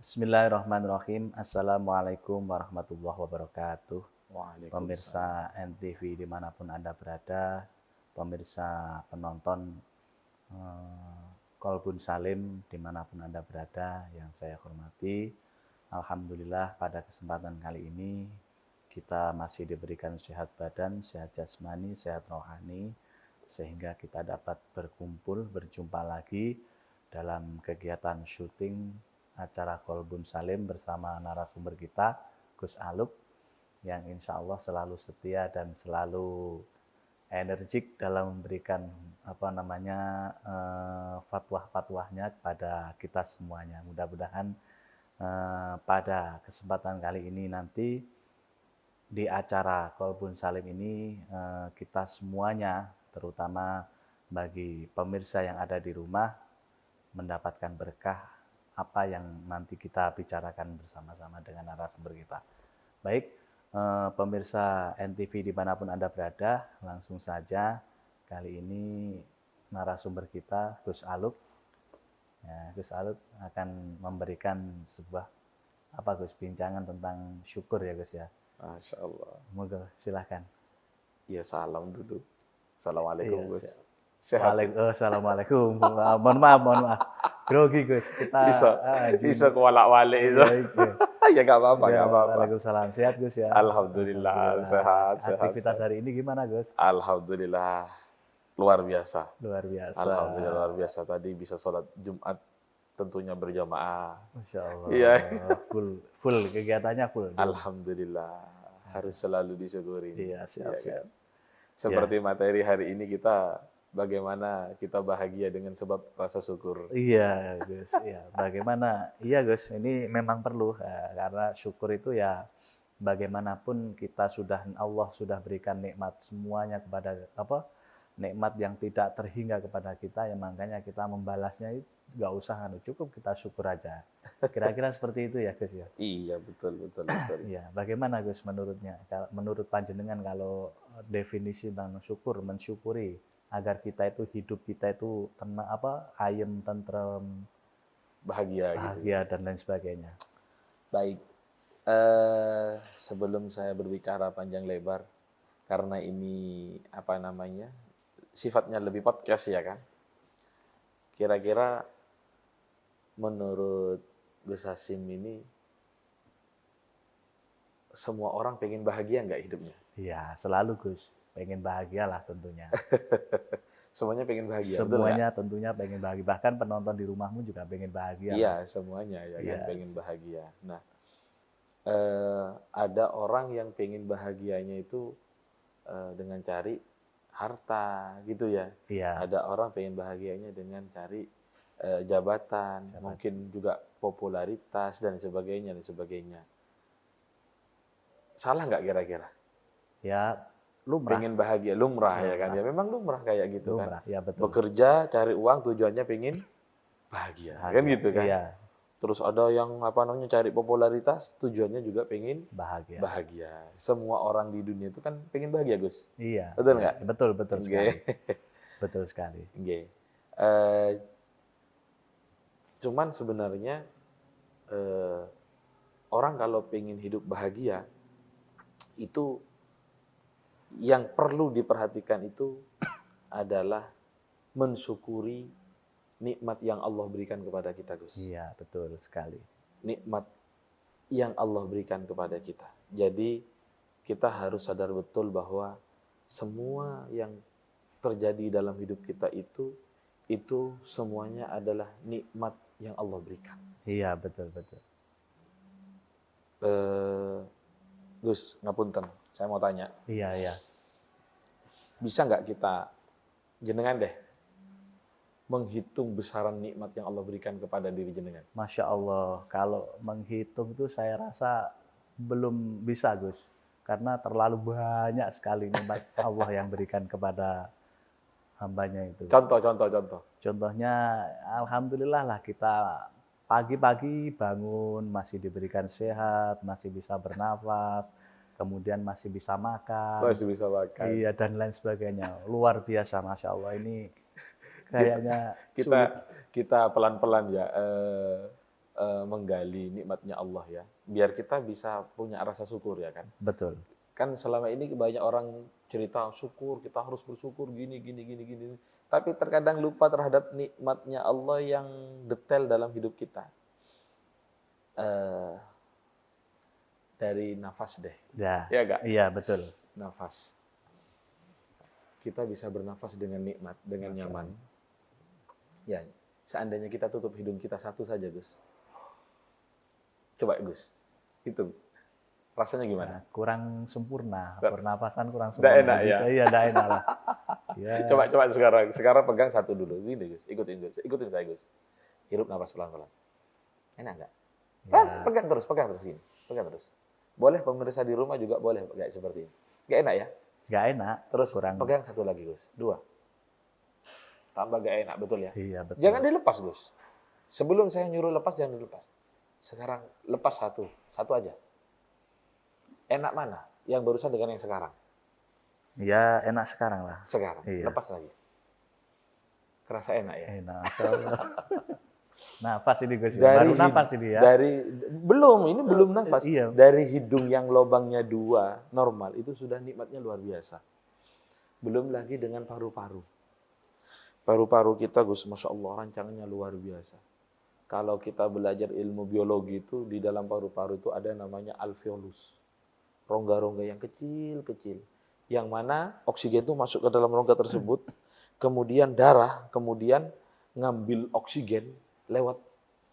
Bismillahirrahmanirrahim. Assalamualaikum warahmatullahi wabarakatuh. Waalaikumsalam. Pemirsa NTV dimanapun Anda berada, pemirsa penonton Kolbun Salim dimanapun Anda berada yang saya hormati. Alhamdulillah pada kesempatan kali ini kita masih diberikan sehat badan, sehat jasmani, sehat rohani, sehingga kita dapat berkumpul, berjumpa lagi dalam kegiatan syuting acara Kolbun Salim bersama narasumber kita, Gus Alub, yang insya Allah selalu setia dan selalu energik dalam memberikan fatwa-fatwahnya kepada kita semuanya. Mudah-mudahan pada kesempatan kali ini nanti di acara Kolbun Salim ini kita semuanya, terutama bagi pemirsa yang ada di rumah, mendapatkan berkah apa yang nanti kita bicarakan bersama-sama dengan narasumber kita. Baik, pemirsa NTV dimanapun Anda berada, langsung saja kali ini narasumber kita Gus Alub. Ya, Gus Alub akan memberikan sebuah bincangan tentang syukur ya Gus ya. Masya Allah. Moga silahkan. Ya salam dulu. Assalamualaikum Iya, Gus. Sehat. Assalamualaikum. Mohon maaf. Grogi Gus. Kita bisa kewalak-walik itu. Ya nggak apa-apa, nggak apa-apa. Waalaikumsalam. Sehat Gus ya. Alhamdulillah. Sehat. Aktivitas hari ini gimana Gus? Alhamdulillah luar biasa. Luar biasa. Alhamdulillah luar biasa. Tadi bisa sholat Jumat tentunya berjamaah. Masya Allah. Iya. Full kegiatannya full. Alhamdulillah harus selalu disyukuri. Iya, siap. Kan? Seperti materi hari ini kita bagaimana kita bahagia dengan sebab rasa syukur. Iya, Gus. Iya, bagaimana? Iya, Gus. Ini memang perlu karena syukur itu ya bagaimanapun Allah sudah berikan nikmat semuanya kepada nikmat yang tidak terhingga kepada kita, ya makanya kita membalasnya nggak usah cukup kita syukur aja. Kira-kira seperti itu ya, Gus ya. Iya, betul. Iya, bagaimana Gus menurutnya? Menurut panjenengan kalau definisi tentang syukur, mensyukuri agar kita itu hidup kita itu tenang ayem, tentrem, bahagia gitu. Dan lain sebagainya. Baik. Sebelum saya berbicara panjang lebar karena ini sifatnya lebih podcast ya kan. Kira-kira menurut Gus Hasim ini semua orang pengen bahagia nggak hidupnya? Iya, selalu Gus. Pengen bahagia lah tentunya. Semuanya pengen bahagia. Semuanya tentunya pengen bahagia. Bahkan penonton di rumahmu juga pengen bahagia. Iya, semuanya ya kan pengen bahagia. Nah, ada orang yang pengen bahagianya itu dengan cari harta gitu ya. Iya. Ada orang pengen bahagianya dengan cari jabatan, mungkin juga popularitas dan sebagainya. Salah nggak kira-kira? Ya, lumrah. Pengen bahagia, lumrah ya kan? Ya memang lumrah kayak gitu lumrah, kan. Ya, betul. Bekerja, cari uang, tujuannya pengen bahagia. Kan gitu kan? Iya. Terus ada yang cari popularitas, tujuannya juga pengen bahagia. Semua orang di dunia itu kan pengen bahagia, Gus. Iya. Betul nggak? Betul sekali. Betul sekali. Cuman sebenarnya orang kalau pengen hidup bahagia itu yang perlu diperhatikan itu adalah mensyukuri nikmat yang Allah berikan kepada kita, Gus. Iya, betul sekali. Nikmat yang Allah berikan kepada kita. Jadi kita harus sadar betul bahwa semua yang terjadi dalam hidup kita itu semuanya adalah nikmat yang Allah berikan. Iya, betul. Gus, ngapunten, saya mau tanya. Iya. Bisa nggak kita jenengan deh menghitung besaran nikmat yang Allah berikan kepada diri jenengan? Masya Allah, kalau menghitung itu saya rasa belum bisa, Gus. Karena terlalu banyak sekali nikmat Allah yang berikan kepada hambanya itu. Contoh. Contohnya, alhamdulillah lah kita pagi-pagi bangun masih diberikan sehat, masih bisa bernafas, kemudian masih bisa makan. Iya, dan lain sebagainya. Luar biasa, Masya Allah. Ini kayaknya kita pelan-pelan ya menggali nikmatnya Allah ya, biar kita bisa punya rasa syukur ya kan. Betul. Kan selama ini banyak orang cerita syukur, kita harus bersyukur gini. Tapi terkadang lupa terhadap nikmatnya Allah yang detail dalam hidup kita. Dari nafas deh. Ya. Ya enggak? Iya, betul. Nafas. Kita bisa bernafas dengan nikmat, dengan nyaman. Ya, seandainya kita tutup hidung kita satu saja, Gus. Coba, Gus. Itu rasanya gimana? Nah, kurang sempurna, Nggak- pernapasan kurang nggak sempurna. enak ya? Bisa, iya, nggak enak lah. Ya. Coba sekarang pegang satu dulu. Gini, Gus. Ikutin saya, Gus. Hirup nafas pelan-pelan. Enak nggak? Ya. Pegang terus gini. Pegang terus. Boleh pemirsa di rumah juga boleh kayak seperti ini. Nggak enak ya? Nggak enak. Terus kurang. pegang satu lagi, Gus. 2. Tambah nggak enak, betul ya? Iya, betul. Jangan dilepas, Gus. Sebelum saya nyuruh lepas, jangan dilepas. Sekarang lepas satu aja. Enak mana? Yang barusan dengan yang sekarang? Ya, enak sekarang lah. Sekarang. Iya. Lepas lagi. Kerasa enak ya? Enak. Nafas ini Gus. Baru nafas ini ya. Ini belum nafas. Iya. Dari hidung yang lubangnya 2 normal itu sudah nikmatnya luar biasa. Belum lagi dengan paru-paru. Paru-paru kita, Gus, Masya Allah, rancangannya luar biasa. Kalau kita belajar ilmu biologi itu, di dalam paru-paru itu ada namanya alveolus. Rongga-rongga yang kecil-kecil. Yang mana oksigen itu masuk ke dalam rongga tersebut, kemudian darah, kemudian ngambil oksigen lewat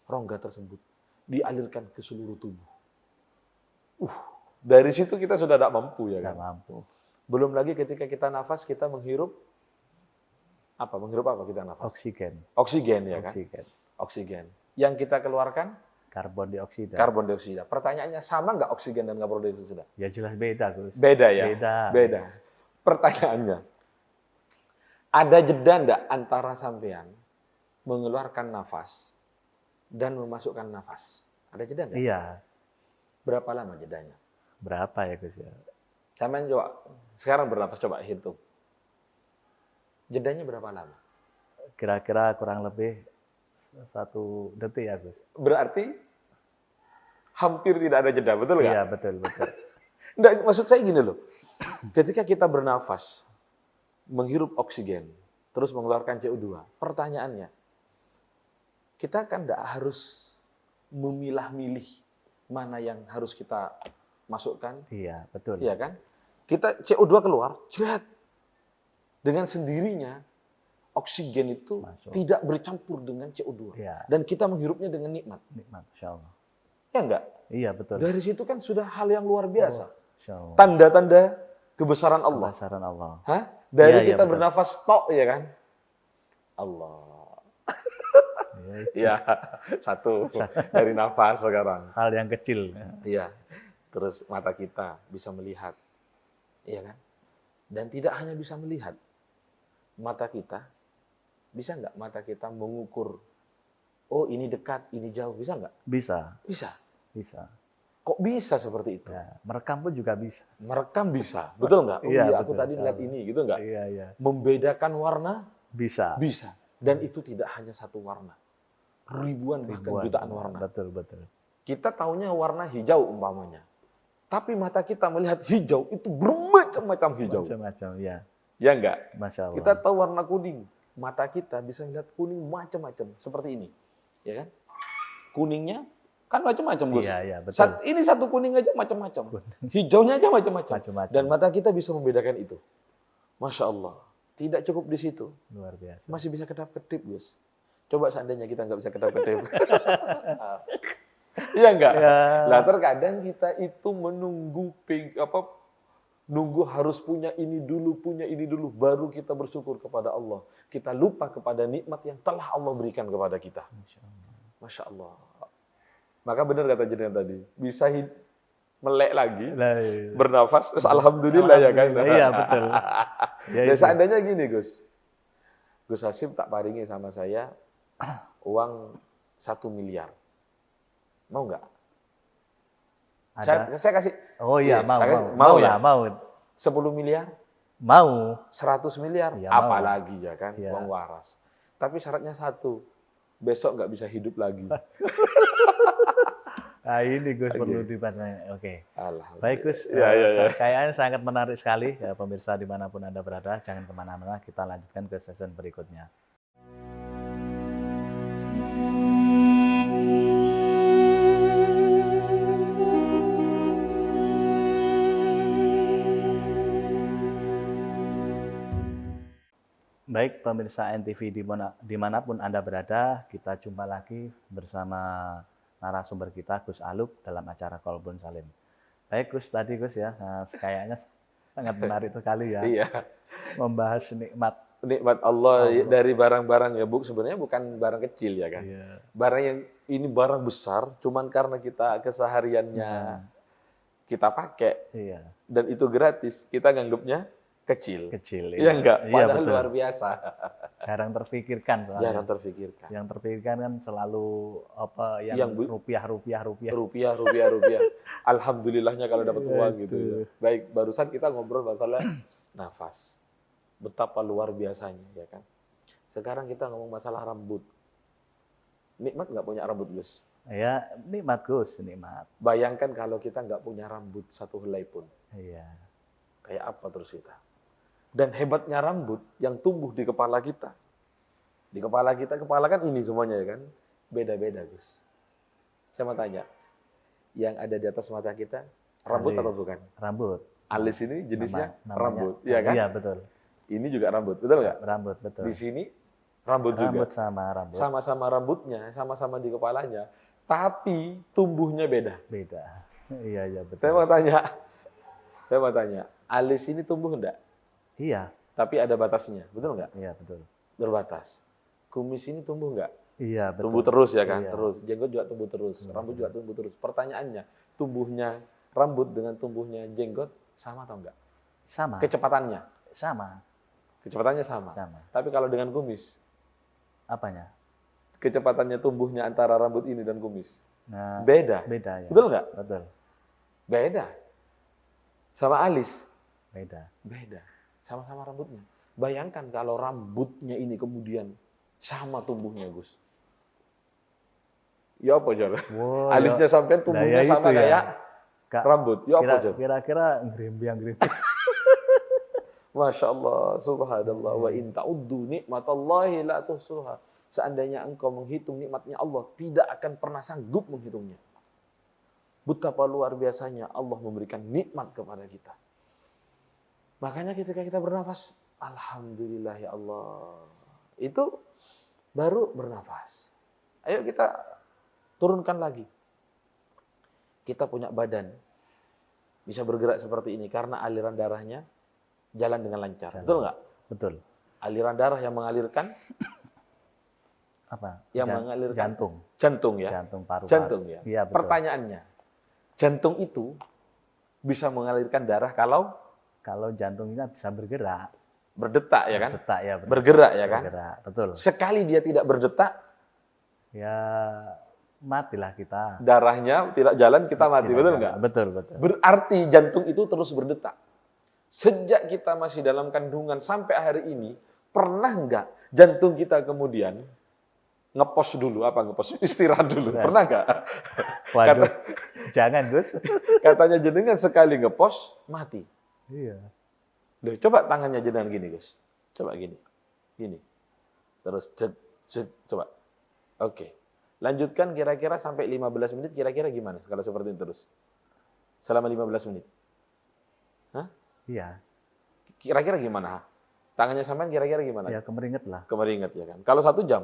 rongga tersebut. Dialirkan ke seluruh tubuh. Dari situ kita sudah tidak mampu ya kan? Nggak mampu. Belum lagi ketika kita nafas, kita menghirup apa? Menghirup apa kita nafas? Oksigen. Oksigen ya kan? Oksigen. Oksigen. Yang kita keluarkan Karbon dioksida. karbon dioksida. Pertanyaannya sama nggak oksigen dan karbon dioksida? Ya jelas beda, Gus. Beda ya? Beda. Pertanyaannya, ada jeda enggak antara sampean mengeluarkan nafas dan memasukkan nafas? Ada jeda enggak? Iya. Berapa lama jedanya? Berapa ya, Gus ya? Sampean coba, sekarang bernafas, coba hitung. Jedanya berapa lama? Kira-kira kurang lebih 1 detik ya, Gus. Berarti hampir tidak ada jeda, betul nggak? Iya, betul. Nggak, maksud saya gini loh, ketika kita bernafas, menghirup oksigen, terus mengeluarkan CO2, pertanyaannya, kita kan nggak harus memilah-milih mana yang harus kita masukkan, Iya, betul. iya kan? Kita CO2 keluar, jret. Dengan sendirinya, oksigen itu Masuk. tidak bercampur dengan CO2. Iya. Dan kita menghirupnya dengan nikmat. Nikmat, Masya Allah. Ya enggak? Iya, betul. Dari situ kan sudah hal yang luar biasa. Masya Allah. Tanda-tanda kebesaran Allah. Kebesaran Allah. Hah? Dari Iya, kita betul. bernafas tok, ya kan? Allah. Iya, Iya, satu dari nafas sekarang. hal yang kecil. Iya. Terus mata kita bisa melihat. Iya kan? Dan tidak hanya bisa melihat. Mata kita, bisa nggak mata kita mengukur, oh ini dekat, ini jauh, bisa nggak? Bisa, Bisa. bisa. Kok bisa seperti itu? Ya, merekam pun juga bisa. Merekam bisa, betul nggak? Oh Iya, iya, aku betul, tadi ngeliat sama. ini, gitu nggak? Iya. Membedakan warna, Bisa. bisa. Dan itu tidak hanya satu warna. Ribuan bahkan jutaan warna. Betul. Kita taunya warna hijau umpamanya. Tapi mata kita melihat hijau itu bermacam-macam hijau. Macam-macam, ya. Ya enggak? Masya Allah. Kita tahu warna kuning. Mata kita bisa melihat kuning macam-macam. Seperti ini. Ya kan? Kuningnya kan macam-macam, Gus. Iya, betul. Ini satu kuning aja macam-macam. Hijaunya aja macam-macam. Macam-macam. Dan mata kita bisa membedakan itu. Masya Allah. Tidak cukup di situ. Luar biasa. Masih bisa kedap-kedip, Gus. Coba seandainya kita nggak bisa kedap-kedip. Iya enggak? Ya. Lah terkadang kita itu menunggu nunggu harus punya ini dulu baru kita bersyukur kepada Allah. Kita lupa kepada nikmat yang telah Allah berikan kepada kita. Masya Allah. Masya Allah. Maka benar kata jenengan tadi, bisa melek lagi, Lah, iya. bernafas, terus alhamdulillah ya kan. Iya, betul. Ya, Dan itu. seandainya gini, Gus Hasim tak paringi sama saya uang 1 miliar. Mau nggak? Ada? Saya kasih. Oh iya, mau. saya kasih. Mau ya? lah, mau. 10 miliar, Mau. 100 miliar, Iya, mau. apalagi ya kan, Iya. uang waras. Tapi syaratnya satu, besok nggak bisa hidup lagi. Nah, ini Gus Oke. perlu dibahas. Oke. Alhamdulillah. Baik Gus, Ya. kayaknya sangat menarik sekali ya, pemirsa dimanapun Anda berada. Jangan kemana-mana, kita lanjutkan ke sesi berikutnya. Baik pemirsa NTV dimanapun Anda berada, kita jumpa lagi bersama narasumber kita Gus Alub dalam acara Kolbun Salim. Baik Gus, tadi Gus ya, kayaknya sangat menarik sekali ya Iya. membahas nikmat. Nikmat Allah dari barang-barang ya, Bu. Sebenarnya bukan barang kecil ya kan. Iya. Barang yang ini barang besar, cuman karena kita kesehariannya kita pakai Iya, dan itu gratis, kita nganggapnya kecil. kecil. Iya enggak? Iya, Padahal betul. luar biasa. Jarang terpikirkan soalnya. Jarang terfikirkan. Yang terpikirkan kan selalu apa yang rupiah. Rupiah. Alhamdulillahnya kalau dapat uang gitu. Ya. Baik, barusan kita ngobrol masalah nafas. Betapa luar biasanya ya kan. Sekarang kita ngomong masalah rambut. Nikmat nggak punya rambut, Gus? Ya, nikmat Gus, nikmat. Bayangkan kalau kita nggak punya rambut satu helai pun. Iya. Kayak apa terus kita? Dan hebatnya rambut yang tumbuh di kepala kita. Di kepala kita, kepala kan ini semuanya ya kan? Beda-beda, Gus. Saya mau tanya, yang ada di atas mata kita, rambut Alis. atau bukan? Rambut. Alis ini jenisnya Namanya- rambut, ya kan? Iya, betul. Ini juga rambut, betul nggak? Rambut, betul. Di sini rambut juga. Rambut sama rambut. Sama-sama rambutnya, sama-sama di kepalanya. Tapi tumbuhnya beda. Beda. Iya, betul. Saya mau tanya, alis ini tumbuh enggak? Iya, Tapi ada batasnya, betul nggak? iya betul. Berbatas. Kumis ini tumbuh nggak? Iya, betul. Tumbuh terus ya kan? Iya. Terus. Jenggot juga tumbuh terus. Rambut juga tumbuh terus. Pertanyaannya, tumbuhnya rambut dengan tumbuhnya jenggot sama atau enggak? Sama. Kecepatannya? Sama. Kecepatannya sama. Sama. Tapi kalau dengan kumis, Apanya? kecepatannya tumbuhnya antara rambut ini dan kumis, Nah, beda. beda ya. Betul nggak? Betul. Beda. Sama alis, Beda. beda. Sama-sama rambutnya. Bayangkan kalau rambutnya ini kemudian sama tumbuhnya, Gus. Ya apa, Jar? Wow, Alisnya sampai tumbuhnya Nah, ya sama itu ya. kayak Kak, rambut. Ya apa, Jar? Kira-kira ngrimbiang. Masya Allah, subhanallah. Wa in ta'uddu nikmatallahi la tuhsuha. Seandainya engkau menghitung nikmatnya Allah, tidak akan pernah sanggup menghitungnya. Betapa luar biasanya Allah memberikan nikmat kepada kita. Makanya ketika kita bernafas, alhamdulillah ya Allah. Itu baru bernafas. Ayo kita turunkan lagi. Kita punya badan. Bisa bergerak seperti ini karena aliran darahnya jalan dengan lancar. Betul nggak? Betul. Aliran darah yang mengalirkan, Apa? yang mengalirkan jantung. jantung ya. Jantung paru-paru. Jantung ya. Iya, betul. Pertanyaannya, jantung itu bisa mengalirkan darah kalau Kalau jantungnya bisa bergerak. berdetak ya kan? Berdetak ya. benar. Bergerak ya kan? Bergerak, betul. Sekali dia tidak berdetak, Ya matilah kita. darahnya tidak jalan, kita mati. Tidak Betul jalan. nggak? Betul, betul. Berarti jantung itu terus berdetak. Sejak kita masih dalam kandungan sampai hari ini, pernah nggak jantung kita kemudian ngepos dulu? Apa ngepos? Istirahat dulu. Pernah nggak? Waduh, jangan Gus. Katanya jenengan sekali ngepos, mati. Iya. Duh, coba tangannya jenengan gini, Gus. Coba gini. Gini. Terus, coba. Oke. Lanjutkan kira-kira sampai 15 menit, kira-kira gimana kalau seperti itu terus? Selama 15 menit. Hah? Iya. Kira-kira gimana? Tangannya sampean kira-kira gimana? Ya kemeringet lah. Kemeringet ya kan. Kalau 1 jam,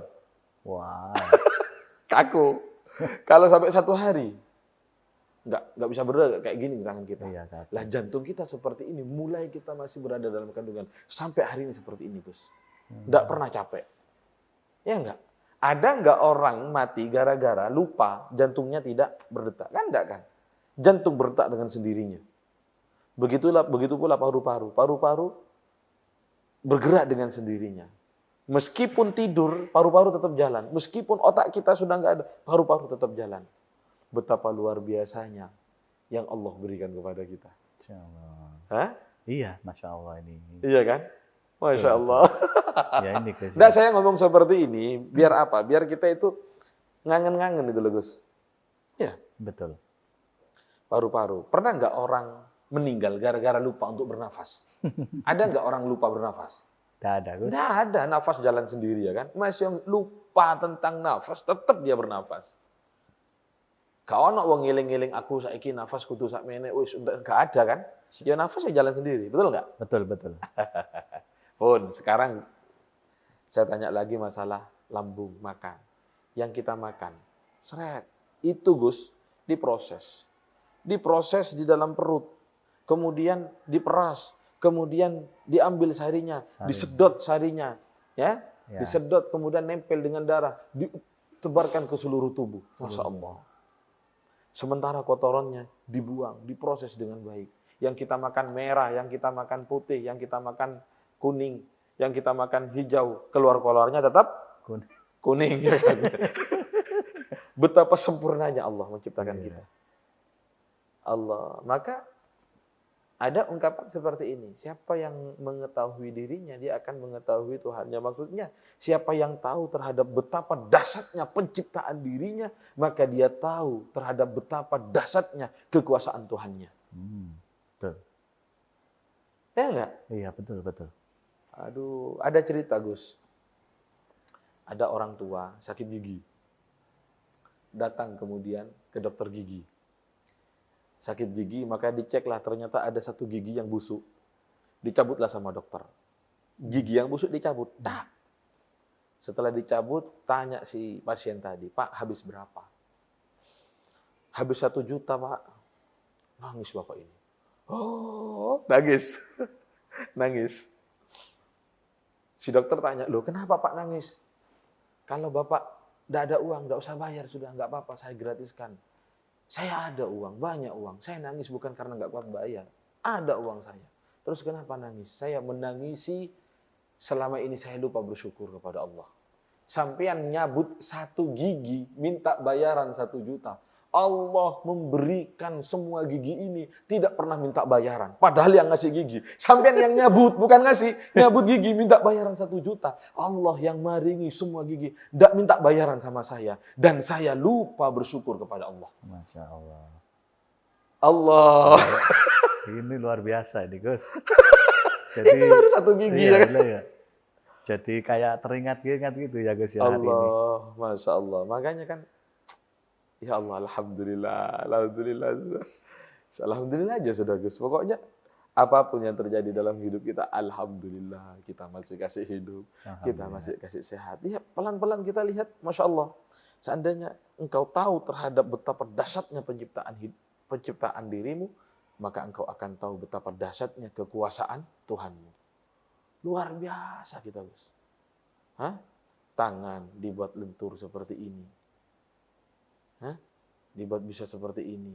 Wah. kaku. Kalau sampai 1 hari, nggak bisa bergerak kayak gini tangan kita. Iya, Kak. Lah jantung kita seperti ini, mulai kita masih berada dalam kandungan, sampai hari ini seperti ini, Gus. Nggak pernah capek. Ya enggak? Ada nggak orang mati gara-gara lupa jantungnya tidak berdetak? Kan enggak kan? Jantung berdetak dengan sendirinya. Begitu pula paru-paru. Paru-paru bergerak dengan sendirinya. Meskipun tidur, paru-paru tetap jalan. Meskipun otak kita sudah nggak ada, paru-paru tetap jalan. Betapa luar biasanya yang Allah berikan kepada kita. Masya Allah. Hah? Iya, Masya Allah ini. Iya kan? Masya Allah. Ya ini Gus. Nah, saya ngomong seperti ini, biar apa? Biar kita itu ngangen-ngangen itu loh, Gus. Ya, Betul. paru-paru. Pernah nggak orang meninggal gara-gara lupa untuk bernafas? Ada nggak orang lupa bernafas? Tidak ada, Gus. Nggak ada, nafas jalan sendiri ya kan. Masih yang lupa tentang nafas, tetap dia bernafas. Gak ono wong ngiling-ngiling aku saiki nafas kudu sak meneh, wis enggak ada kan? Ya nafas ya jalan sendiri, betul nggak? Betul, betul. Pun sekarang saya tanya lagi masalah lambung makan. Yang kita makan, seret. Itu Gus, diproses. Diproses di dalam perut. Kemudian diperas, kemudian diambil sarinya, disedot sarinya, ya, disedot kemudian nempel dengan darah, ditebarkan ke seluruh tubuh. Masya Allah. Sementara kotorannya dibuang, diproses dengan baik. Yang kita makan merah, yang kita makan putih, yang kita makan kuning, yang kita makan hijau, keluar-keluarnya tetap kuning. Ya kan? Betapa sempurnanya Allah menciptakan kita. Allah. Maka ada ungkapan seperti ini. Siapa yang mengetahui dirinya, dia akan mengetahui Tuhannya. Maksudnya, siapa yang tahu terhadap betapa dahsyatnya penciptaan dirinya, maka dia tahu terhadap betapa dahsyatnya kekuasaan Tuhannya. Betul. Ya enggak? Iya, betul, betul. Aduh, ada cerita Gus. Ada orang tua sakit gigi. Datang kemudian ke dokter gigi. Sakit gigi, maka diceklah ternyata ada satu gigi yang busuk. Dicabutlah sama dokter. Gigi yang busuk dicabut. Tak. Setelah dicabut, tanya si pasien tadi, Pak, habis berapa? Habis 1 juta, Pak. Nangis Bapak ini. Oh, nangis. Nangis. Si dokter tanya, loh kenapa Pak nangis? Kalau Bapak tidak ada uang, tidak usah bayar, sudah nggak apa-apa, saya gratiskan. Saya ada uang, banyak uang. Saya nangis bukan karena nggak kuat bayar. Ada uang saya. Terus kenapa nangis? Saya menangisi selama ini saya lupa bersyukur kepada Allah. Sampean nyabut 1 gigi, minta bayaran 1 juta. Allah memberikan semua gigi ini, tidak pernah minta bayaran. Padahal yang ngasih gigi. Sampean yang nyabut, bukan ngasih. Nyabut gigi, minta bayaran 1 juta. Allah yang maringi semua gigi, tidak minta bayaran sama saya. Dan saya lupa bersyukur kepada Allah. Masya Allah. Allah. Ini luar biasa ini, Gus. Jadi, ini baru 1 gigi iya, ya kan? Ya. Jadi kayak teringat-ingat gitu ya, Gus, ya, hari ini. Allah, Masya Allah. Makanya kan, ya Allah, Alhamdulillah, Alhamdulillah. Alhamdulillah aja sudah Gus. Pokoknya apapun yang terjadi dalam hidup kita, Alhamdulillah. Kita masih kasih hidup, kita masih kasih sehat. Ya, pelan-pelan kita lihat, Masya Allah. Seandainya engkau tahu terhadap betapa dahsyatnya penciptaan dirimu, maka engkau akan tahu betapa dahsyatnya kekuasaan Tuhanmu. Luar biasa kita Gus. Hah? Tangan dibuat lentur seperti ini. Hah? Dibuat bisa seperti ini.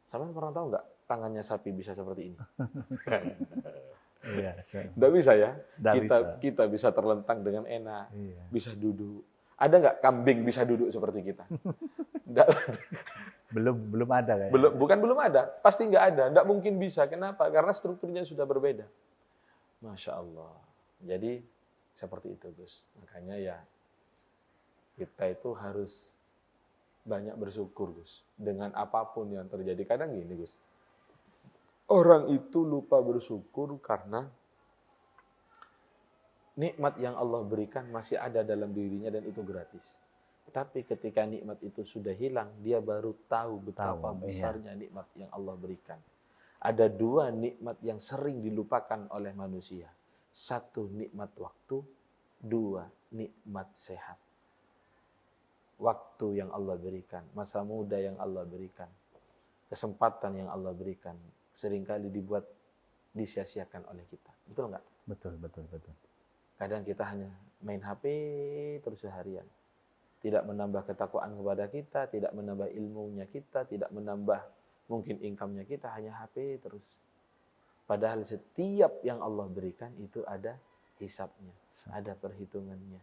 Sampai pernah tahu nggak tangannya sapi bisa seperti ini? Iya, nggak bisa ya? Nggak Kita bisa terlentang dengan enak, iya. Bisa duduk. Ada nggak kambing bisa duduk seperti kita? Belum ada kayaknya. Belum ada, pasti nggak ada. Nggak mungkin bisa. Kenapa? Karena strukturnya sudah berbeda. Masya Allah. Jadi seperti itu Gus. Makanya ya kita itu harus banyak bersyukur Gus. Dengan apapun yang terjadi. Kadang gini Gus. Orang itu lupa bersyukur karena nikmat yang Allah berikan masih ada dalam dirinya dan itu gratis. Tapi ketika nikmat itu sudah hilang, dia baru tahu betapa besarnya nikmat yang Allah berikan. Ada 2 nikmat yang sering dilupakan oleh manusia. 1 nikmat waktu, 2 nikmat sehat. Waktu yang Allah berikan, masa muda yang Allah berikan, kesempatan yang Allah berikan, seringkali dibuat disia-siakan oleh kita. Betul nggak? Betul. Kadang kita hanya main HP terus seharian. Tidak menambah ketakwaan kepada kita, tidak menambah ilmunya kita, tidak menambah mungkin income-nya kita, hanya HP terus. Padahal setiap yang Allah berikan itu ada hisabnya, ada perhitungannya.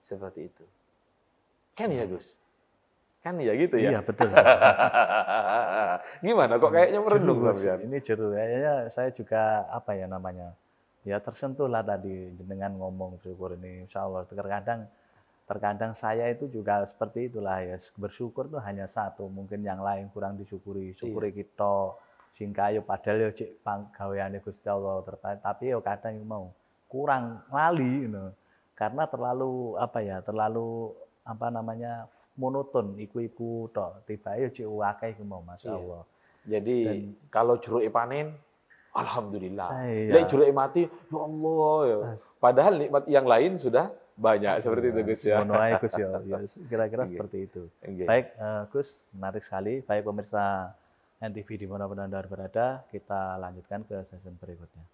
Seperti itu. Kan ya Gus? Kan ya gitu ya? Iya, betul. Gimana kok kayaknya merendung sampean? Ini jeru. Kayaknya saya juga apa ya namanya? Ya tersentuh lah tadi dengan ngomong bersyukur ini. Insya Allah terkadang terkadang saya itu juga seperti itulah ya, bersyukur tuh hanya satu, mungkin yang lain kurang disyukuri, syukuri kita sing kayu padahal yo cek gaweane Gusti Allah terbaik, tapi yo kadang mau kurang lali gitu. Karena terlalu apa ya, terlalu apa namanya monoton iku-iku tok, tiba-tiba yo cek akeh iku mau masyaallah. Jadi Dan kalau jeruk panen, alhamdulillah. iya. Lek jeruk mati, ya Allah ya. Padahal nikmat yang lain sudah banyak seperti itu Gus ya. Ngono ae Gus ya. Ya kira-kira Oke. seperti itu. Oke. Baik Gus, menarik sekali. Baik pemirsa NTV dimanapun Anda berada, kita lanjutkan ke sesi berikutnya.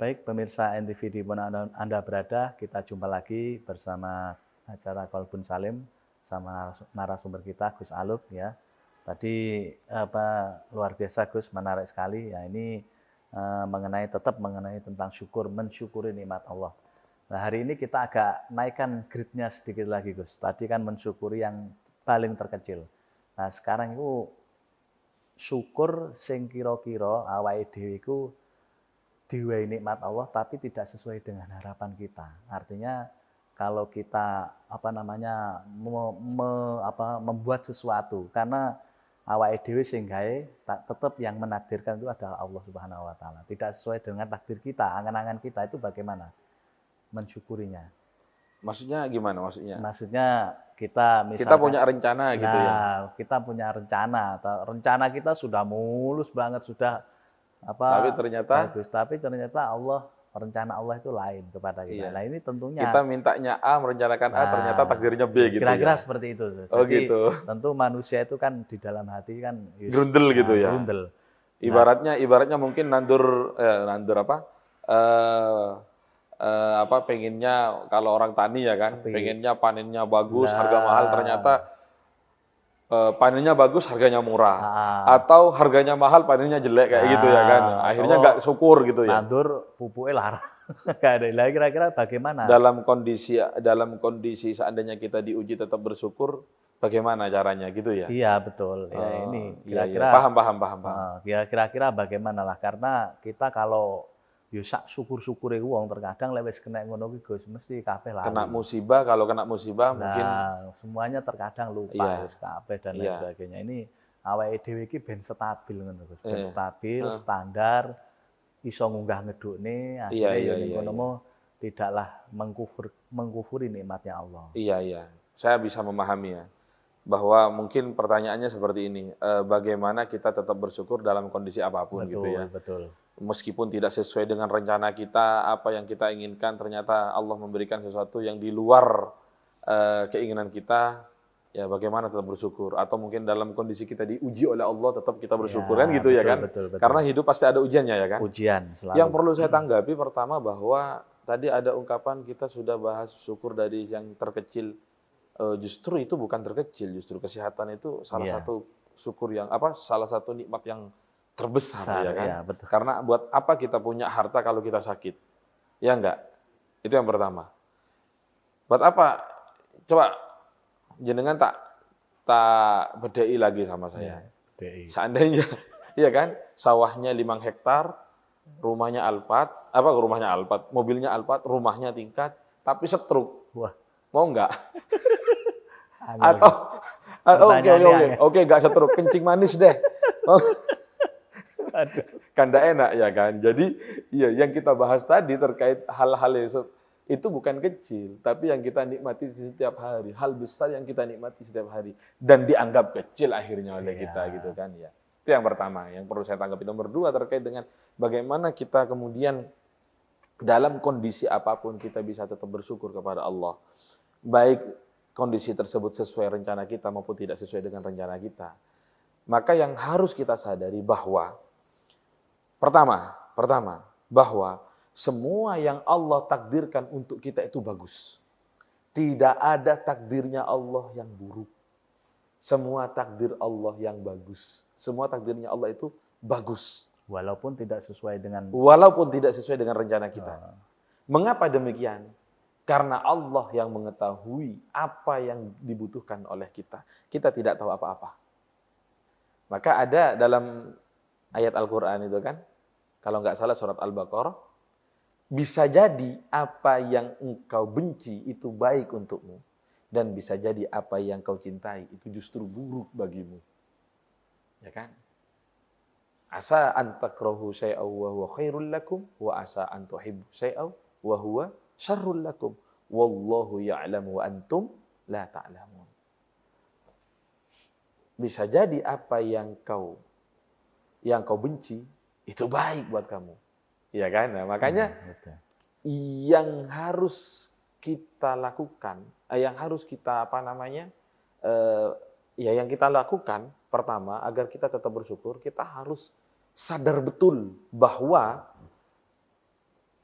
Baik pemirsa NTV dimanapun Anda berada, kita jumpa lagi bersama acara Qalbun Salim sama narasumber kita Gus Alub ya. Tadi luar biasa Gus, menarik sekali ya, ini tetap mengenai tentang syukur, mensyukuri nikmat Allah. Nah hari ini kita agak naikkan grade-nya sedikit lagi Gus. Tadi kan mensyukuri yang paling terkecil. Nah sekarang itu syukur sing kira-kira awake dhewe iku diwehi nikmat Allah tapi tidak sesuai dengan harapan kita. Artinya kalau kita membuat sesuatu karena awake dhewe sing gawe tetap yang menakdirkan itu adalah Allah Subhanahu wa taala. Tidak sesuai dengan takdir kita, angan-angan kita, itu bagaimana mensyukurinya? Maksudnya gimana maksudnya? Maksudnya kita misalkan Kita punya rencana gitu ya. kita punya rencana. Rencana kita sudah mulus banget, sudah Tapi ternyata bagus, tapi ternyata rencana Allah itu lain kepada kita. Iya. Nah ini tentunya kita mintanya A, merencanakan A, ternyata takdirnya B gitu kira-kira ya. seperti itu. Oh Jadi gitu. tentu manusia itu kan di dalam hati kan Grundel gitu ya. Grundel. Ibaratnya mungkin nandur apa? Pengennya kalau orang tani ya kan, pengennya panennya bagus, harga mahal, ternyata panennya bagus, harganya murah. Atau harganya mahal, panennya jelek kayak gitu ya kan. Akhirnya nggak syukur gitu ya. Nandur pupuknya larang. Nggak ada. Lah kira-kira bagaimana? Dalam kondisi seandainya kita diuji tetap bersyukur, bagaimana caranya gitu ya? Iya betul. Ya ini kira-kira paham. Kira-kira bagaimana lah, karena kita kalau sak syukur-syukure wong terkadang lewes kena ngono kuwi Gus mesti kabeh lali. Kalau kena musibah mungkin semuanya terkadang lupa Gus kabeh dan lain sebagainya. Ini awake dhewe iki ben stabil ngono Gus. Ben stabil, standar, iso ngunggah ngedukne, akhirnya ning kono tidaklah mengkufuri nikmatnya Allah. Iya. Saya bisa memahami ya. Bahwa mungkin pertanyaannya seperti ini, bagaimana kita tetap bersyukur dalam kondisi apapun gitu ya. Betul. Meskipun tidak sesuai dengan rencana kita, apa yang kita inginkan, ternyata Allah memberikan sesuatu yang di luar keinginan kita, ya bagaimana tetap bersyukur. Atau mungkin dalam kondisi kita diuji oleh Allah, tetap kita bersyukur kan gitu ya kan. Betul. Karena hidup pasti ada ujiannya ya kan. Ujian selalu. Yang perlu saya tanggapi pertama bahwa tadi ada ungkapan kita sudah bahas syukur dari yang terkecil. Justru itu bukan terkecil, justru kesehatan itu salah satu syukur salah satu nikmat yang terbesar ya kan. Betul. Karena buat apa kita punya harta kalau kita sakit? Ya enggak? Itu yang pertama. Buat apa? Coba jenengan tak bedai lagi sama saya. Seandainya iya kan, sawahnya 5 hektar, mobilnya Alphard, rumahnya tingkat, tapi setruk. Wah. Mau enggak? Oke, enggak setruk, kencing manis deh. Kan enggak enak ya kan. Jadi yang kita bahas tadi terkait hal-hal itu bukan kecil, tapi yang kita nikmati setiap hari, hal besar yang kita nikmati setiap hari dan dianggap kecil akhirnya oleh kita gitu kan ya. Itu yang pertama yang perlu saya tanggapi. Nomor 2 terkait dengan bagaimana kita kemudian dalam kondisi apapun kita bisa tetap bersyukur kepada Allah. Baik kondisi tersebut sesuai rencana kita maupun tidak sesuai dengan rencana kita. Maka yang harus kita sadari bahwa pertama, bahwa semua yang Allah takdirkan untuk kita itu bagus. Tidak ada takdirnya Allah yang buruk. Semua takdir Allah yang bagus. Semua takdirnya Allah itu bagus. Walaupun tidak sesuai dengan rencana kita. Mengapa demikian? Karena Allah yang mengetahui apa yang dibutuhkan oleh kita. Kita tidak tahu apa-apa. Maka ada dalam ayat Al-Quran itu kan, kalau nggak salah surat Al-Baqarah, bisa jadi apa yang engkau benci itu baik untukmu. Dan bisa jadi apa yang kau cintai itu justru buruk bagimu. Ya kan? Asa an takrahu syai'aw wa huwa khairul lakum wa asa an tuhibbu syai'aw wa huwa syarrul lakum. Wallahu ya'lamu wa antum la ta'lamun. Bisa jadi apa yang kau benci itu baik buat kamu. Iya kan? Nah, makanya yang harus kita lakukan, yang harus kita yang kita lakukan pertama agar kita tetap bersyukur, kita harus sadar betul bahwa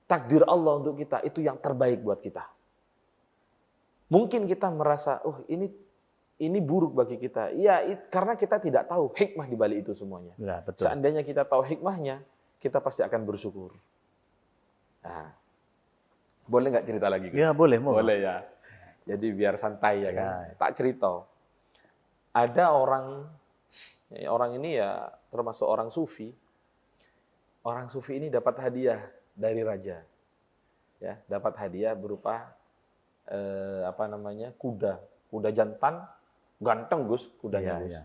takdir Allah untuk kita itu yang terbaik buat kita. Mungkin kita merasa, ini buruk bagi kita. Ya, karena kita tidak tahu hikmah di balik itu semuanya. Ya, betul. Seandainya kita tahu hikmahnya, kita pasti akan bersyukur. Nah, boleh nggak cerita lagi, Gus? Ya, boleh. Boleh ya. Jadi biar santai ya kan. Ya. Tak cerita. Ada orang ini ya termasuk orang sufi. Orang sufi ini dapat hadiah dari raja. Ya, dapat hadiah berupa kuda jantan, ganteng Gus kudanya Gus. Ya.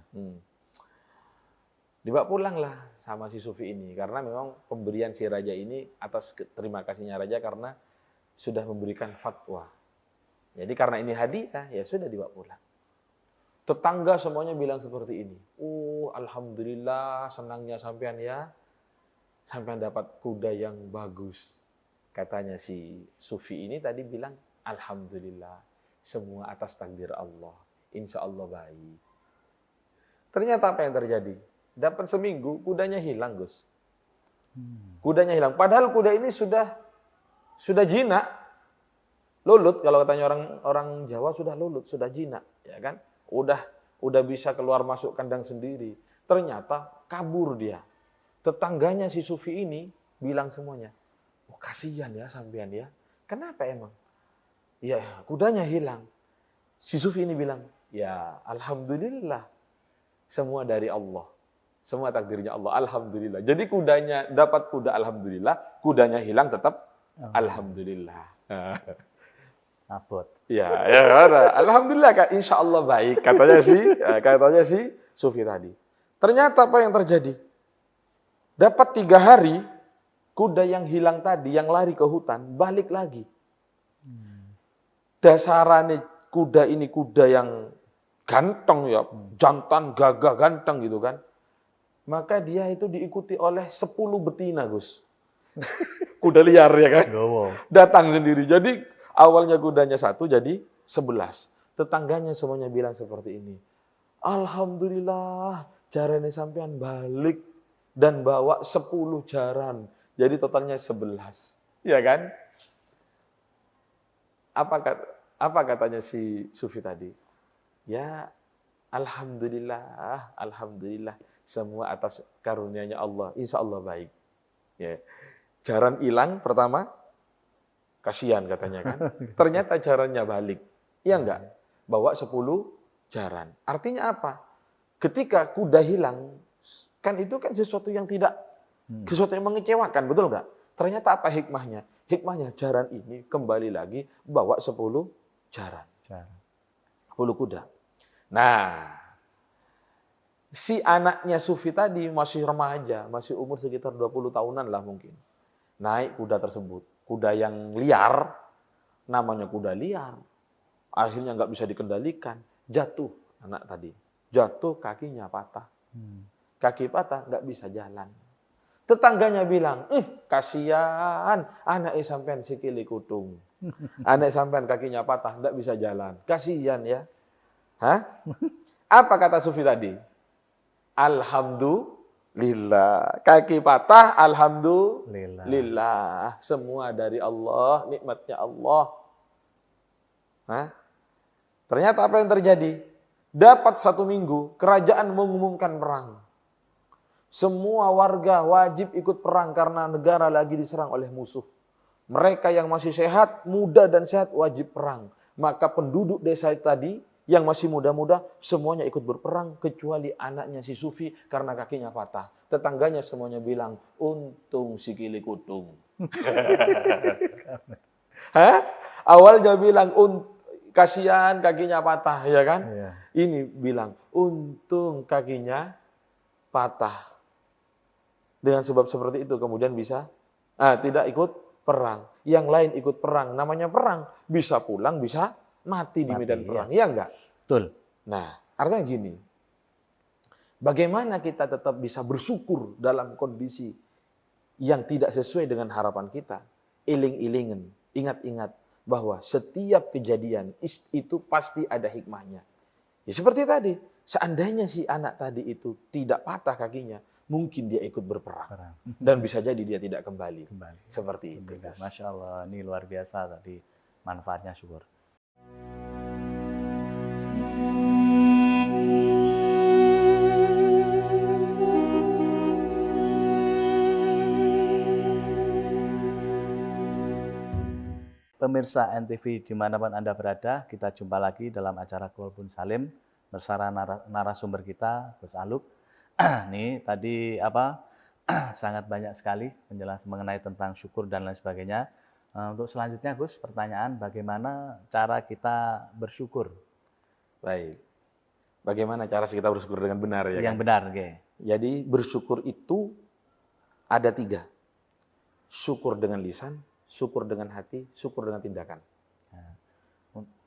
Dibawa pulanglah sama si sufi ini karena memang pemberian si raja ini atas terima kasihnya raja karena sudah memberikan fatwa. Jadi karena ini hadiah ya sudah dibawa pulang. Tetangga semuanya bilang seperti ini. Alhamdulillah senangnya sampean ya. Sampean dapat kuda yang bagus. Katanya si sufi ini tadi bilang alhamdulillah semua atas takdir Allah. Insya Allah baik. Ternyata apa yang terjadi? Dapat seminggu, kudanya hilang, Gus. Kudanya hilang. Padahal kuda ini sudah jinak. Lulut, kalau katanya orang Jawa sudah lulut, sudah jinak. Ya kan? Udah bisa keluar masuk kandang sendiri. Ternyata kabur dia. Tetangganya si sufi ini bilang semuanya, kasihan ya sampean ya. Kenapa emang? Ya, kudanya hilang. Si sufi ini bilang, ya alhamdulillah. Semua dari Allah. Semua takdirnya Allah. Alhamdulillah. Jadi kudanya dapat kuda alhamdulillah, kudanya hilang tetap alhamdulillah. Abot. Ya, alhamdulillah kan insya Allah baik katanya si sufi tadi. Ternyata apa yang terjadi? Dapat 3 hari kuda yang hilang tadi yang lari ke hutan balik lagi. Dasarane kuda ini kuda yang ganteng ya, jantan, gagah, ganteng gitu kan. Maka dia itu diikuti oleh 10 betina, Gus. Kuda liar ya kan. Datang sendiri. Jadi awalnya kudanya 1 jadi 11. Tetangganya semuanya bilang seperti ini. Alhamdulillah, jarane sampean balik dan bawa 10 jaran. Jadi totalnya 11. Ya kan? Apa katanya si sufi tadi? Ya, alhamdulillah, alhamdulillah. Semua atas karunia-Nya Allah. Insya Allah baik. Ya. Jaran hilang pertama, kasihan katanya kan. Ternyata jarannya balik. Iya enggak? Bawa 10 jaran. Artinya apa? Ketika kuda hilang, kan itu kan sesuatu yang sesuatu yang mengecewakan, betul enggak? Ternyata apa hikmahnya? Hikmahnya jaran ini kembali lagi bawa 10 jaran. 10 kuda. Nah, si anaknya sufi tadi masih remaja, masih umur sekitar 20 tahunan lah mungkin. Naik kuda tersebut. Kuda yang liar, namanya kuda liar. Akhirnya nggak bisa dikendalikan. Jatuh anak tadi. Jatuh kakinya patah. Kaki patah nggak bisa jalan. Tetangganya bilang, kasihan anak sampean sikili kutung. Anak sampean kakinya patah, nggak bisa jalan. Kasihan ya. Hah? Apa kata sufi tadi? Alhamdulillah. Kaki patah, alhamdulillah. Semua dari Allah, nikmatnya Allah. Hah? Ternyata apa yang terjadi? Dapat 1 minggu, kerajaan mengumumkan perang. Semua warga wajib ikut perang karena negara lagi diserang oleh musuh. Mereka yang masih sehat, muda dan sehat wajib perang. Maka penduduk desa tadi yang masih muda-muda semuanya ikut berperang kecuali anaknya si Sufi karena kakinya patah. Tetangganya semuanya bilang, untung sikili kutung. Hah? Awalnya bilang, kasihan kakinya patah, ya kan? Iya. Ini bilang, untung kakinya patah. Dengan sebab seperti itu kemudian bisa tidak ikut perang. Yang lain ikut perang. Namanya perang. Bisa pulang, bisa mati di medan perang. Iya enggak? Betul. Nah, artinya gini. Bagaimana kita tetap bisa bersyukur dalam kondisi yang tidak sesuai dengan harapan kita? Iling-ilingen, ingat-ingat bahwa setiap kejadian itu pasti ada hikmahnya. Ya seperti tadi, seandainya si anak tadi itu tidak patah kakinya, mungkin dia ikut berperang. Dan bisa jadi dia tidak kembali. Seperti itu. Masya Allah, ini luar biasa tadi manfaatnya syukur. Pemirsa NTV dimanapun Anda berada, kita jumpa lagi dalam acara Qalbun Salim bersama narasumber kita, Gus Aluk. Nih tadi sangat banyak sekali penjelasan mengenai tentang syukur dan lain sebagainya. Untuk selanjutnya Gus, pertanyaan bagaimana cara kita bersyukur? Baik. Bagaimana cara kita bersyukur dengan benar ya? Yang benar, okay. Jadi bersyukur itu ada 3. Syukur dengan lisan, syukur dengan hati, syukur dengan tindakan.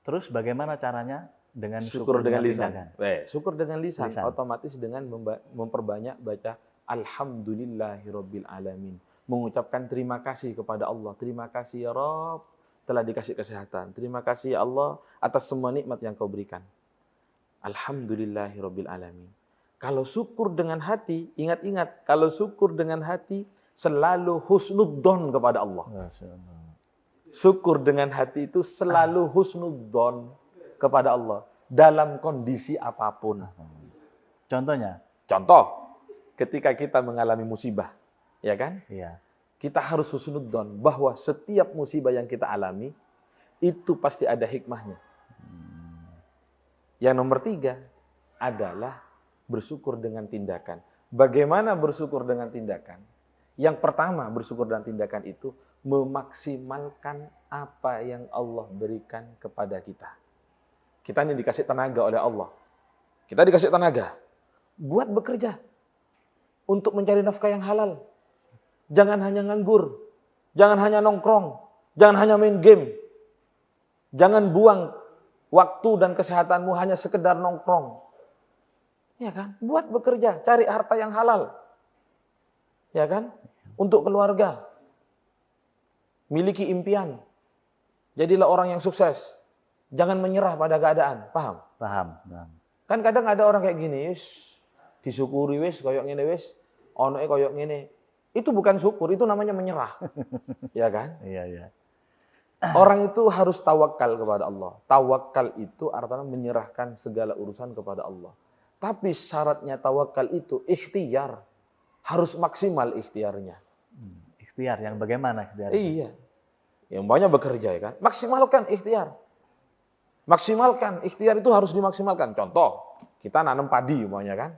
Terus bagaimana caranya dengan syukur dengan lisan? Syukur dengan lisan otomatis dengan memperbanyak baca Alhamdulillahirabbil alamin. Mengucapkan terima kasih kepada Allah. Terima kasih ya Rabb telah dikasih kesehatan. Terima kasih ya Allah atas semua nikmat yang Kau berikan. Alhamdulillahirabbil alamin. Kalau syukur dengan hati, ingat-ingat, kalau syukur dengan hati selalu husnudzon kepada Allah. Syukur dengan hati itu selalu husnudzon kepada Allah dalam kondisi apapun. Contohnya? Contoh, ketika kita mengalami musibah, ya kan? Iya. Kita harus husnudzon bahwa setiap musibah yang kita alami itu pasti ada hikmahnya. Yang nomor 3 adalah bersyukur dengan tindakan. Bagaimana bersyukur dengan tindakan? Yang pertama, bersyukur dengan tindakan itu memaksimalkan apa yang Allah berikan kepada kita. Kita ini dikasih tenaga oleh Allah. Kita dikasih tenaga buat bekerja untuk mencari nafkah yang halal. Jangan hanya nganggur, jangan hanya nongkrong, jangan hanya main game. Jangan buang waktu dan kesehatanmu hanya sekedar nongkrong. Ya kan? Buat bekerja, cari harta yang halal. Ya kan? Untuk keluarga. Miliki impian. Jadilah orang yang sukses. Jangan menyerah pada keadaan. Paham? Paham. Kan kadang ada orang kayak gini, disyukuri wis koyok ngene wis, onoke koyok ngene. Itu bukan syukur, itu namanya menyerah. Ya kan? Iya. Orang itu harus tawakal kepada Allah. Tawakal itu artinya menyerahkan segala urusan kepada Allah. Tapi syaratnya tawakal itu ikhtiar. Harus maksimal ikhtiarnya. Ikhtiar yang bagaimana ikhtiar? Iya. Yang banyak bekerja ya kan. Maksimalkan ikhtiar. Maksimalkan ikhtiar itu harus dimaksimalkan. Contoh, kita nanam padi umpamanya kan.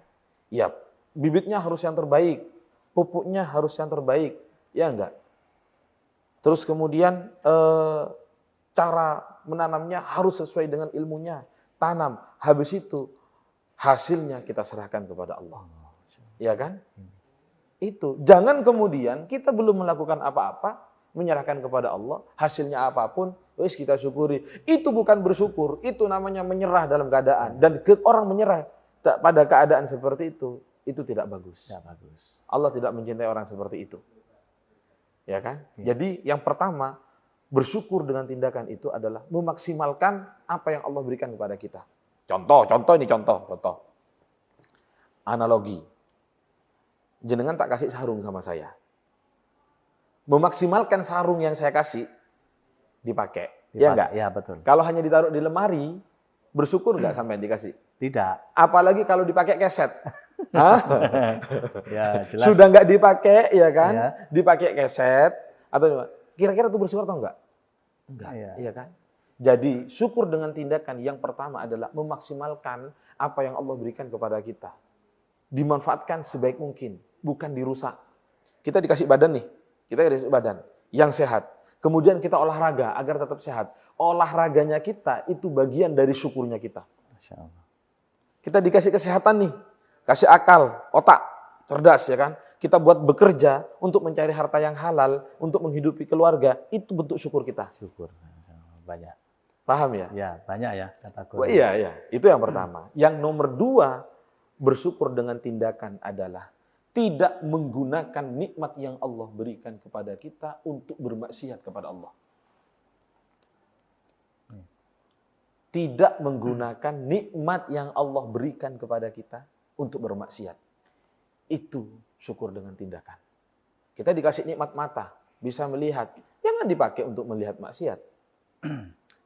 Ya, bibitnya harus yang terbaik. Pupuknya harus yang terbaik. Ya enggak? Terus kemudian cara menanamnya harus sesuai dengan ilmunya. Tanam. Habis itu hasilnya kita serahkan kepada Allah. Ya kan? Itu. Jangan kemudian kita belum melakukan apa-apa, menyerahkan kepada Allah, hasilnya apapun, wis kita syukuri. Itu bukan bersyukur, itu namanya menyerah dalam keadaan. Dan orang menyerah pada keadaan seperti itu tidak bagus. Tidak bagus. Allah tidak mencintai orang seperti itu. Ya kan? Ya. Jadi yang pertama, bersyukur dengan tindakan itu adalah memaksimalkan apa yang Allah berikan kepada kita. Contoh. Analogi. Jenengan tak kasih sarung sama saya. Memaksimalkan sarung yang saya kasih dipakai. Ya enggak? Ya, betul. Kalau hanya ditaruh di lemari, bersyukur enggak sampai dikasih? Tidak. Apalagi kalau dipakai keset. Ya, jelas. Sudah enggak dipakai, ya kan? Ya. Dipakai keset atau Kira-kira itu bersyukur atau enggak? Enggak, iya kan? Jadi syukur dengan tindakan yang pertama adalah memaksimalkan apa yang Allah berikan kepada kita. Dimanfaatkan sebaik mungkin, bukan dirusak. Kita dikasih badan nih, kita dikasih badan yang sehat. Kemudian kita olahraga agar tetap sehat. Olahraganya kita itu bagian dari syukurnya kita. Masya Allah. Kita dikasih kesehatan nih, kasih akal, otak, cerdas ya kan. Kita buat bekerja untuk mencari harta yang halal, untuk menghidupi keluarga, itu bentuk syukur kita. Syukur. Banyak. Paham ya? Ya, banyak ya kategori. Wah, iya. Itu yang pertama. Yang nomor 2, bersyukur dengan tindakan adalah tidak menggunakan nikmat yang Allah berikan kepada kita untuk bermaksiat kepada Allah. Tidak menggunakan nikmat yang Allah berikan kepada kita untuk bermaksiat. Itu syukur dengan tindakan. Kita dikasih nikmat mata, bisa melihat. Jangan dipakai untuk melihat maksiat.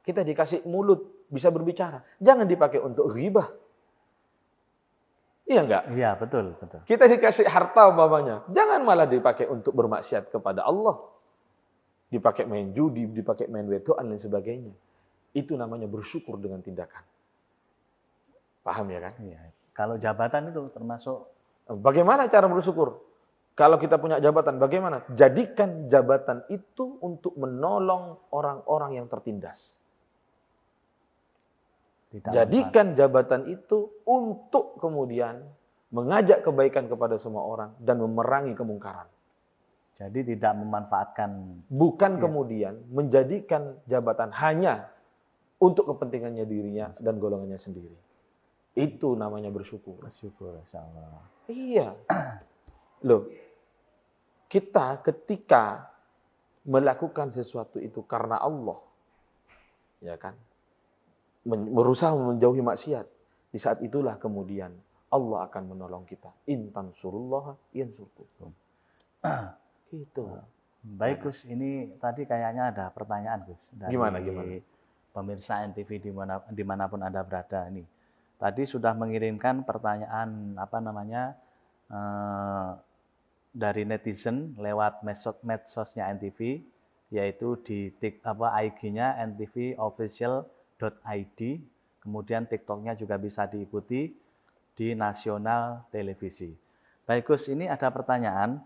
Kita dikasih mulut, bisa berbicara. Jangan dipakai untuk ghibah. Iya enggak? Iya, betul. Kita dikasih harta umpamanya. Jangan malah dipakai untuk bermaksiat kepada Allah. Dipakai main judi, dipakai main wedo, dan lain sebagainya. Itu namanya bersyukur dengan tindakan. Paham ya kan? Iya. Kalau jabatan itu termasuk. Bagaimana cara bersyukur? Kalau kita punya jabatan, bagaimana? Jadikan jabatan itu untuk menolong orang-orang yang tertindas. Jadikan jabatan itu untuk kemudian mengajak kebaikan kepada semua orang dan memerangi kemungkaran. Jadi tidak memanfaatkan. Bukan kemudian menjadikan jabatan hanya untuk kepentingannya dirinya dan golongannya sendiri. Itu namanya bersyukur. Bersyukur, insya Allah. Iya. Loh, kita ketika melakukan sesuatu itu karena Allah, ya kan? Berusaha menjauhi maksiat. Di saat itulah kemudian Allah akan menolong kita. In tansurullaha yansurkum. Gitu. Baik Gus, ini tadi kayaknya ada pertanyaan Gus. Dari Gimana? pemirsa NTV dimanapun Anda berada ini. Tadi sudah mengirimkan pertanyaan dari netizen lewat medsosnya NTV, yaitu di IG-nya ntv.official.id, kemudian TikTok-nya juga bisa diikuti di Nasional Televisi. Baik Gus, ini ada pertanyaan,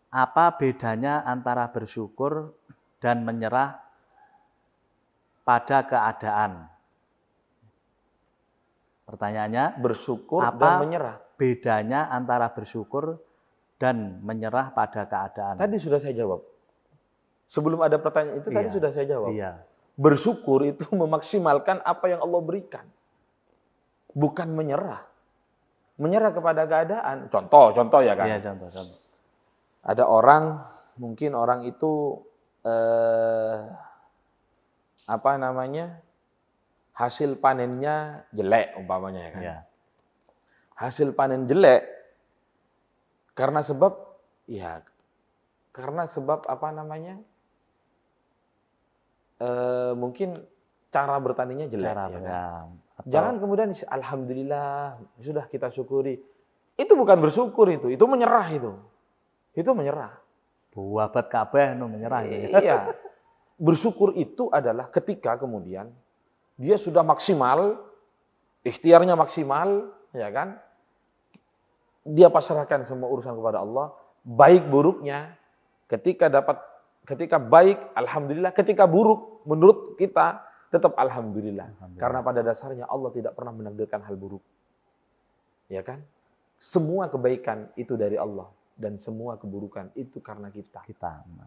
apa bedanya antara bersyukur dan menyerah pada keadaan? Pertanyaannya, Bersyukur apa dan menyerah. bedanya antara bersyukur dan menyerah pada keadaan? Tadi sudah saya jawab. Sebelum ada pertanyaan itu tadi sudah saya jawab. Iya. Bersyukur itu memaksimalkan apa yang Allah berikan. Bukan menyerah. Menyerah kepada keadaan. Contoh ya kan? Iya, contoh. Ada orang, mungkin orang itu hasil panennya jelek umpamanya ya kan. Iya. Hasil panen jelek karena sebab mungkin cara bertaninya jelek. Ya kan? Jangan kemudian alhamdulillah sudah kita syukuri. Itu bukan bersyukur itu menyerah itu. Itu menyerah. Buabat kabeh menyerah gitu. Iya. Bersyukur itu adalah ketika kemudian dia sudah maksimal, ikhtiarnya maksimal, ya kan? Dia pasrahkan semua urusan kepada Allah, baik buruknya, ketika baik, alhamdulillah, ketika buruk, menurut kita, tetap alhamdulillah. Karena pada dasarnya Allah tidak pernah menakdirkan hal buruk. Ya kan? Semua kebaikan itu dari Allah, dan semua keburukan itu karena kita.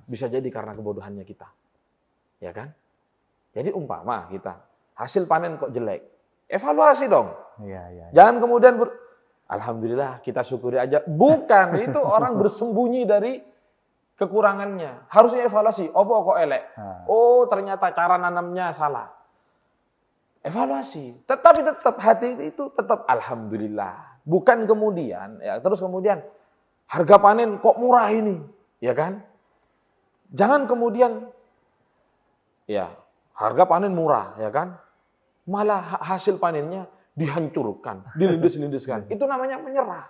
Bisa jadi karena kebodohannya kita. Ya kan? Jadi umpama kita, hasil panen kok jelek, evaluasi dong. Iya. Jangan kemudian alhamdulillah kita syukuri aja. Bukan, itu orang bersembunyi dari kekurangannya. Harusnya evaluasi, kok elek? Oh, ternyata cara nanamnya salah. Evaluasi. Tetapi tetap hati itu tetap alhamdulillah. Bukan kemudian terus kemudian harga panen kok murah ini, ya kan? Jangan kemudian harga panen murah, ya kan? Malah hasil panennya dihancurkan, dilindus-linduskan. Itu namanya menyerah.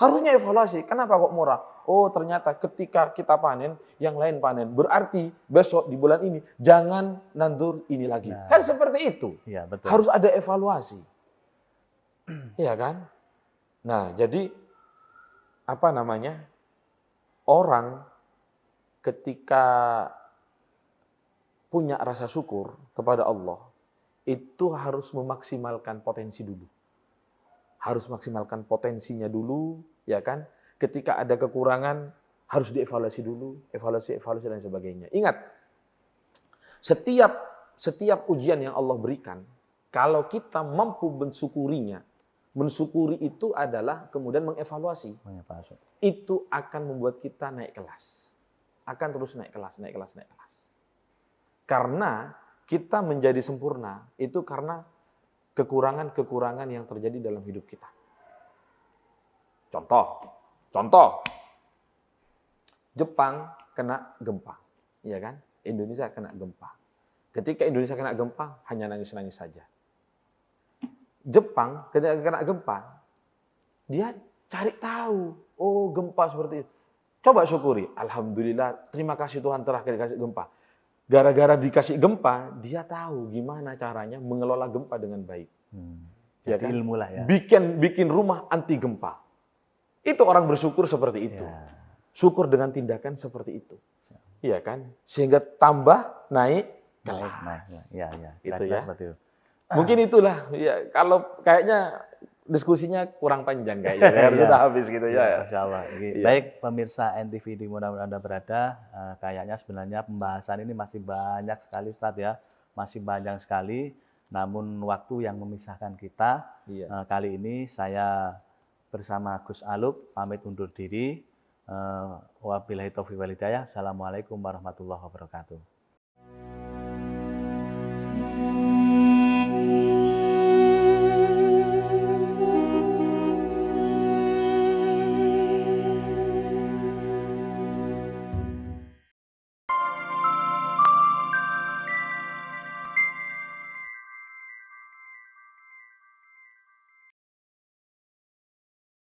Harusnya evaluasi. Kenapa kok murah? Oh, ternyata ketika kita panen, yang lain panen. Berarti besok di bulan ini jangan nandur ini lagi. Nah. Kan seperti itu. Iya, betul. Harus ada evaluasi. Iya kan? Nah, jadi apa namanya? Orang ketika punya rasa syukur kepada Allah, itu harus memaksimalkan potensi dulu. Harus maksimalkan potensinya dulu, ya kan? Ketika ada kekurangan, harus dievaluasi dulu, evaluasi dan sebagainya. Ingat, setiap ujian yang Allah berikan, kalau kita mampu mensyukurinya, mensyukuri itu adalah kemudian mengevaluasi. Itu akan membuat kita naik kelas. Akan terus naik kelas. Karena kita menjadi sempurna, itu karena kekurangan-kekurangan yang terjadi dalam hidup kita. Contoh. Jepang kena gempa, ya kan? Indonesia kena gempa. Ketika Indonesia kena gempa, hanya nangis-nangis saja. Jepang ketika kena gempa, dia cari tahu, oh gempa seperti itu. Coba syukuri, alhamdulillah, terima kasih Tuhan telah dikasih gempa. Gara-gara dikasih gempa, dia tahu gimana caranya mengelola gempa dengan baik. Jadi ya kan? ilmu lah ya. Bikin rumah anti gempa. Itu orang bersyukur seperti itu. Ya. Syukur dengan tindakan seperti itu. Iya kan? Sehingga tambah naik kelas. Ya. Itu ya. Seperti itu. Mungkin itulah ya, kalau kayaknya diskusinya kurang panjang kayaknya. Sudah habis gitu ya. Masya Allah. Iya. Baik pemirsa NTV di mana Anda berada, kayaknya sebenarnya pembahasan ini masih banyak sekali Ustadz ya. Masih banyak sekali, namun waktu yang memisahkan kita. Iya. Kali ini saya bersama Gus Alub pamit undur diri. Wabillahi taufiq wal hidayah. Assalamualaikum warahmatullahi wabarakatuh.